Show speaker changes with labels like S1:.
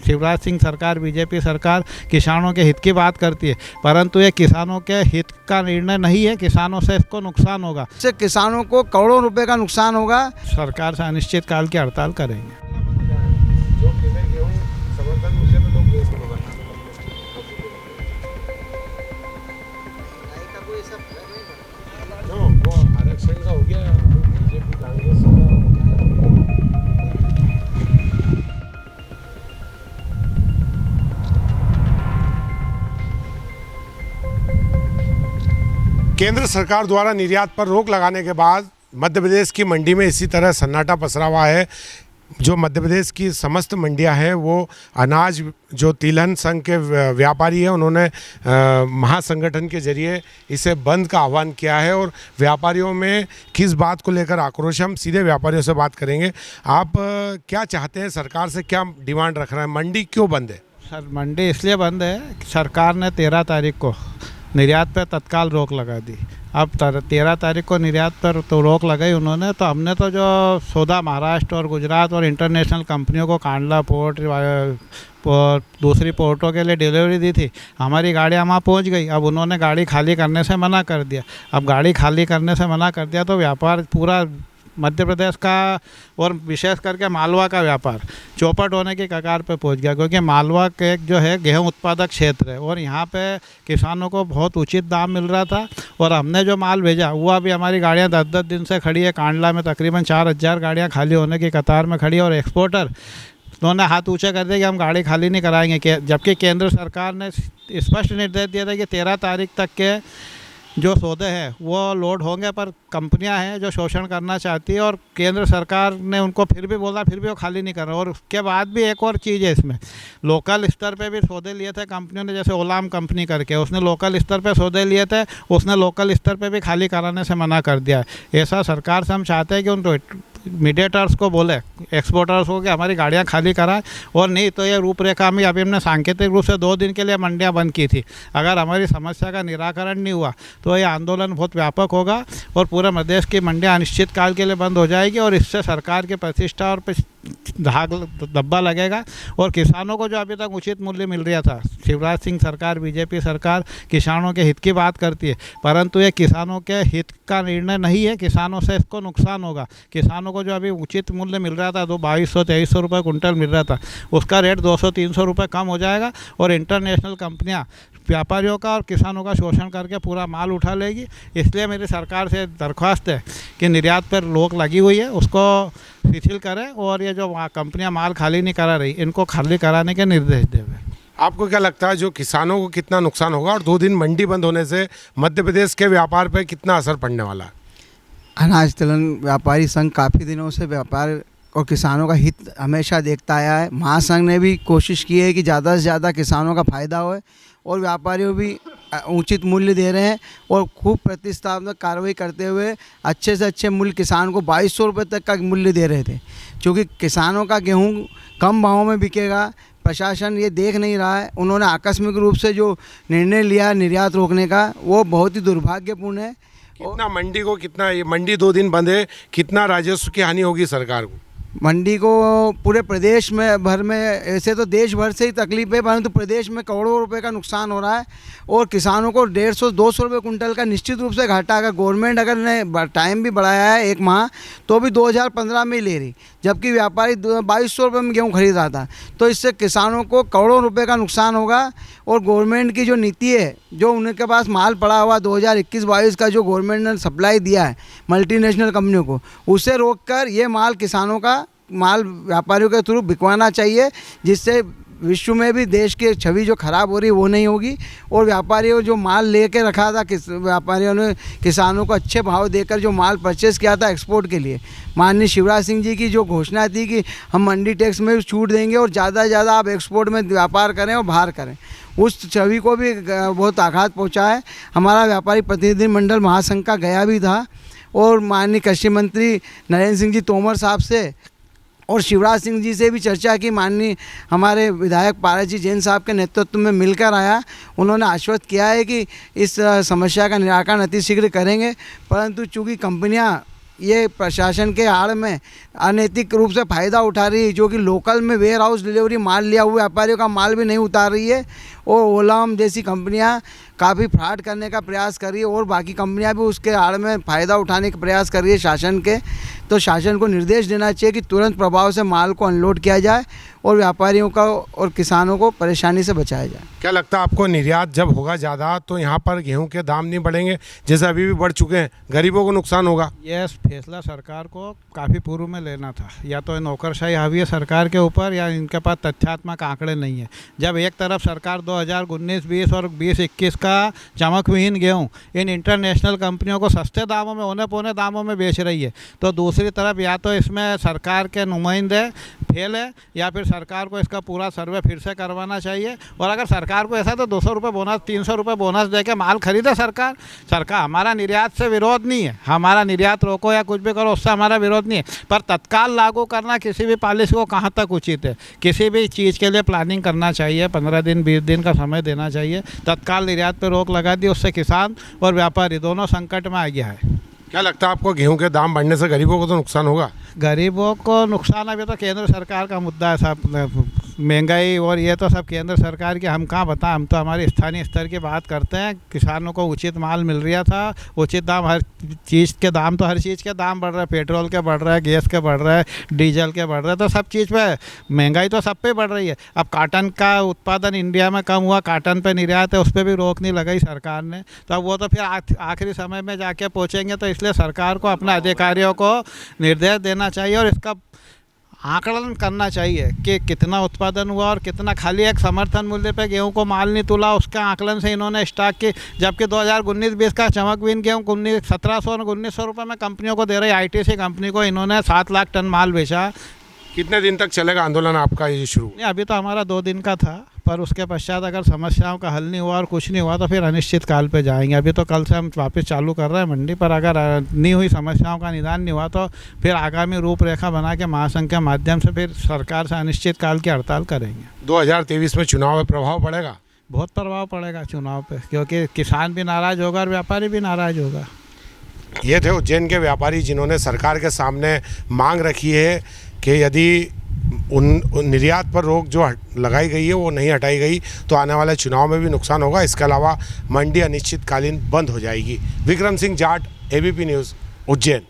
S1: शिवराज सिंह सरकार, बीजेपी सरकार किसानों के हित की बात करती है, परंतु ये किसानों के हित का निर्णय नहीं है। किसानों से इसको नुकसान होगा,
S2: इससे किसानों को करोड़ों रुपए का नुकसान होगा।
S1: सरकार से अनिश्चितकाल की हड़ताल करेंगे।
S3: केंद्र सरकार द्वारा निर्यात पर रोक लगाने के बाद मध्य प्रदेश की मंडी में इसी तरह सन्नाटा पसरा हुआ है। जो मध्य प्रदेश की समस्त मंडियां हैं वो अनाज, जो तिलहन संघ के व्यापारी हैं, उन्होंने महासंगठन के जरिए इसे बंद का आह्वान किया है। और व्यापारियों में किस बात को लेकर आक्रोश, हम सीधे व्यापारियों से बात करेंगे। आप क्या चाहते हैं, सरकार से क्या डिमांड रख रहे हैं? मंडी क्यों बंद है?
S1: सर, मंडी इसलिए बंद है कि सरकार ने 13 तारीख को निर्यात पर तत्काल रोक लगा दी। अब 13 तारीख को निर्यात पर तो रोक लगाई उन्होंने, तो हमने तो जो सौदा महाराष्ट्र और गुजरात और इंटरनेशनल कंपनियों को कांडला पोर्ट और दूसरी पोर्टों के लिए डिलीवरी दी थी, हमारी गाड़ियाँ वहाँ पहुँच गई। अब उन्होंने गाड़ी खाली करने से मना कर दिया। अब गाड़ी खाली करने से मना कर दिया तो व्यापार पूरा मध्य प्रदेश का और विशेष करके मालवा का व्यापार चौपट होने की कगार पे पहुंच गया, क्योंकि मालवा के एक जो है गेहूं उत्पादक क्षेत्र है और यहाँ पे किसानों को बहुत उचित दाम मिल रहा था। और हमने जो माल भेजा वो अभी हमारी गाड़ियाँ 10-10 दिन से खड़ी है। कांडला में तकरीबन 4000 गाड़ियाँ खाली होने की कतार में खड़ी है और एक्सपोर्टर उन्होंने हाथ ऊँचे कर दिए कि हम गाड़ी खाली नहीं कराएंगे, जबकि केंद्र सरकार ने स्पष्ट निर्देश दिया था कि 13 तारीख तक के जो सौदे हैं वो लोड होंगे, पर कंपनियां हैं जो शोषण करना चाहती है और केंद्र सरकार ने उनको फिर भी बोला, फिर भी वो खाली नहीं कर रहा। और उसके बाद भी एक और चीज़ है इसमें, लोकल स्तर पे भी सौदे लिए थे कंपनियों ने, जैसे ओलाम कंपनी करके उसने लोकल स्तर पे सौदे लिए थे, उसने लोकल स्तर पे भी खाली कराने से मना कर दिया है। ऐसा सरकार से हम चाहते हैं कि उन मीडिएटर्स को बोले, एक्सपोर्टर्स को, कि हमारी गाड़ियाँ खाली कराएं, और नहीं तो ये रूपरेखा में अभी हमने सांकेतिक रूप से 2 दिन के लिए मंडियाँ बंद की थी। अगर हमारी समस्या का निराकरण नहीं हुआ तो ये आंदोलन बहुत व्यापक होगा और पूरे प्रदेश की मंडियाँ अनिश्चितकाल के लिए बंद हो जाएगी और इससे सरकार की प्रतिष्ठा और धाग धब्बा लगेगा। और किसानों को जो अभी तक उचित मूल्य मिल रहा था, शिवराज सिंह सरकार, बीजेपी सरकार किसानों के हित की बात करती है, परंतु ये किसानों के हित का निर्णय नहीं है। किसानों से इसको नुकसान होगा। किसानों को जो अभी उचित मूल्य मिल रहा था, 2200-2300 रुपये कुंटल मिल रहा था, उसका रेट 200-300 रुपये कम हो जाएगा और इंटरनेशनल कंपनियाँ व्यापारियों का और किसानों का शोषण करके पूरा माल उठा लेगी। इसलिए मेरी सरकार से दरख्वास्त है कि निर्यात पर रोक लगी हुई है उसको शिथिल करें और ये जो कंपनियां माल खाली नहीं करा रही इनको खाली कराने के निर्देश देवे।
S3: आपको क्या लगता है जो किसानों को कितना नुकसान होगा और 2 दिन मंडी बंद होने से मध्य प्रदेश के व्यापार पर कितना असर पड़ने वाला है?
S2: अनाज तिलहन व्यापारी संघ काफ़ी दिनों से व्यापार और किसानों का हित हमेशा देखता आया है। महासंघ ने भी कोशिश की है कि ज़्यादा से ज़्यादा किसानों का फ़ायदा होए और व्यापारियों भी उचित मूल्य दे रहे हैं और खूब प्रतिष्ठात्मक कार्रवाई करते हुए अच्छे से अच्छे मूल्य किसान को 2200 रुपये तक का मूल्य दे रहे थे। क्योंकि किसानों का गेहूं कम भाव में बिकेगा, प्रशासन ये देख नहीं रहा है। उन्होंने आकस्मिक रूप से जो निर्णय लिया निर्यात रोकने का, वो बहुत ही दुर्भाग्यपूर्ण है।
S3: कितना मंडी को, कितना ये मंडी 2 दिन बंद है, कितना राजस्व की हानि होगी सरकार को?
S2: मंडी को पूरे प्रदेश में भर में, ऐसे तो देश भर से ही तकलीफ है, परंतु प्रदेश में करोड़ों रुपए का नुकसान हो रहा है और किसानों को 150-200 रुपये कुंटल का निश्चित रूप से घाटा। अगर गवर्नमेंट अगर ने टाइम भी बढ़ाया है 1 माह तो भी 2015 में ही ले रही, जबकि व्यापारी 2200 रुपये में गेहूँ खरीद रहा था। तो इससे किसानों को करोड़ों रुपये का नुकसान होगा और गवर्नमेंट की जो नीति है, जो उनके पास माल पड़ा हुआ 2021-22 का जो गवर्नमेंट ने सप्लाई दिया है मल्टीनेशनल कंपनियों को, उसे रोककर ये माल किसानों का माल व्यापारियों के थ्रू बिकवाना चाहिए, जिससे विश्व में भी देश की छवि जो ख़राब हो रही है वो नहीं होगी। और व्यापारियों जो माल लेके रखा था, व्यापारियों ने किसानों को अच्छे भाव देकर जो माल परचेज़ किया था एक्सपोर्ट के लिए, माननीय शिवराज सिंह जी की जो घोषणा थी कि हम मंडी टैक्स में छूट देंगे और ज़्यादा से ज़्यादा आप एक्सपोर्ट में व्यापार करें और बाहर करें, उस छवि को भी बहुत आघात पहुँचा है। हमारा व्यापारी प्रतिनिधिमंडल महासंघ का गया भी था और माननीय कृषि मंत्री नरेंद्र सिंह जी तोमर साहब से और शिवराज सिंह जी से भी चर्चा की। माननीय हमारे विधायक पारस जी जैन साहब के नेतृत्व में मिलकर आया, उन्होंने आश्वस्त किया है कि इस समस्या का निराकरण अति शीघ्र करेंगे। परंतु चूँकि कंपनियां ये प्रशासन के आड़ में अनैतिक रूप से फ़ायदा उठा रही है, जो कि लोकल में वेयर हाउस डिलीवरी माल लिया हुआ व्यापारियों का माल भी नहीं उतार रही है, और ओलाम जैसी कंपनियां काफ़ी फ्रॉड करने का प्रयास कर रही है, और बाकी कंपनियां भी उसके आड़ में फ़ायदा उठाने का प्रयास कर रही है शासन के। तो शासन को निर्देश देना चाहिए कि तुरंत प्रभाव से माल को अनलोड किया जाए और व्यापारियों का और किसानों को परेशानी से बचाया जाए।
S3: क्या लगता है आपको, निर्यात जब होगा ज़्यादा तो यहाँ पर गेहूं के दाम नहीं बढ़ेंगे जैसे अभी भी बढ़ चुके हैं, गरीबों को नुकसान होगा?
S1: ये फैसला सरकार को काफ़ी पूर्व में लेना था। या तो नौकरशाही हावी है सरकार के ऊपर, या इनके पास तथ्यात्मक आंकड़े नहीं है। जब एक तरफ सरकार 2019-20 और 20-21 का चमकविहीन गेहूँ इन इंटरनेशनल कंपनियों को सस्ते दामों में, औने पौने दामों में बेच रही है, तो दूसरी तरफ या तो इसमें सरकार के नुमाइंदे फेल है, या फिर सरकार को इसका पूरा सर्वे फिर से करवाना चाहिए। और अगर सरकार को ऐसा तो 200 रुपये बोनस, 300 रुपये बोनस दे के माल खरीदे सरकार। हमारा निर्यात से विरोध नहीं है, हमारा निर्यात रोको या कुछ भी करो, उससे हमारा विरोध नहीं है, पर तत्काल लागू करना किसी भी पॉलिसी को कहाँ तक उचित है? किसी भी चीज़ के लिए प्लानिंग करना चाहिए, 15 दिन 20 दिन का समय देना चाहिए। तत्काल निर्यात पर रोक लगा दी, उससे किसान और व्यापारी दोनों संकट में आ गया है।
S3: क्या लगता है आपको, गेहूं के दाम बढ़ने से गरीबों को तो नुकसान होगा?
S1: गरीबों को नुकसान अभी तो केंद्र सरकार का मुद्दा है साहब, महंगाई और ये तो सब केंद्र सरकार की, हम कहाँ बताएं, हम तो हमारे स्थानीय स्तर की बात करते हैं। किसानों को उचित माल मिल रहा था, उचित दाम, हर चीज़ के दाम, तो हर चीज़ के दाम बढ़ रहे हैं, पेट्रोल के बढ़ रहा है, गैस के बढ़ रहा है, डीजल के बढ़ रहे हैं, तो सब चीज़ पे महंगाई तो सब पे बढ़ रही है। अब काटन का उत्पादन इंडिया में कम हुआ, काटन पे निर्यात है, उस पर भी रोक नहीं लगाई सरकार ने, तो अब वो तो फिर आखिरी समय में जाके पहुँचेंगे। तो इसलिए सरकार को अपने अधिकारियों को निर्देश देना चाहिए और इसका आकलन करना चाहिए कि कितना उत्पादन हुआ और कितना, खाली एक समर्थन मूल्य पे गेहूं को माल नहीं तुला, उसका आकलन से इन्होंने स्टॉक की, जबकि 2019-20 का चमकविहीन गेहूं 1700 और 1900 रुपये में कंपनियों को दे रही, आईटीसी कंपनी को इन्होंने 7 लाख टन माल बेचा।
S3: कितने दिन तक चलेगा आंदोलन आपका ये शुरू?
S1: नहीं, अभी तो हमारा 2 दिन का था, पर उसके पश्चात अगर समस्याओं का हल नहीं हुआ और कुछ नहीं हुआ तो फिर अनिश्चित काल पे जाएंगे। अभी तो कल से हम वापस चालू कर रहे हैं मंडी, पर अगर नहीं हुई, समस्याओं का निदान नहीं हुआ तो फिर आगामी रूपरेखा बना के महासंघ के माध्यम से फिर सरकार से अनिश्चित काल की हड़ताल करेंगे।
S3: 2023 में चुनाव में प्रभाव पड़ेगा?
S1: बहुत प्रभाव पड़ेगा चुनाव पे, क्योंकि किसान भी नाराज़ होगा और व्यापारी भी नाराज़ होगा।
S3: ये थे उज्जैन के व्यापारी जिन्होंने सरकार के सामने मांग रखी है कि यदि उन निर्यात पर रोक जो लगाई गई है वो नहीं हटाई गई तो आने वाले चुनाव में भी नुकसान होगा। इसके अलावा मंडी अनिश्चितकालीन बंद हो जाएगी। Vikram Singh Jat, ABP news, Ujjain.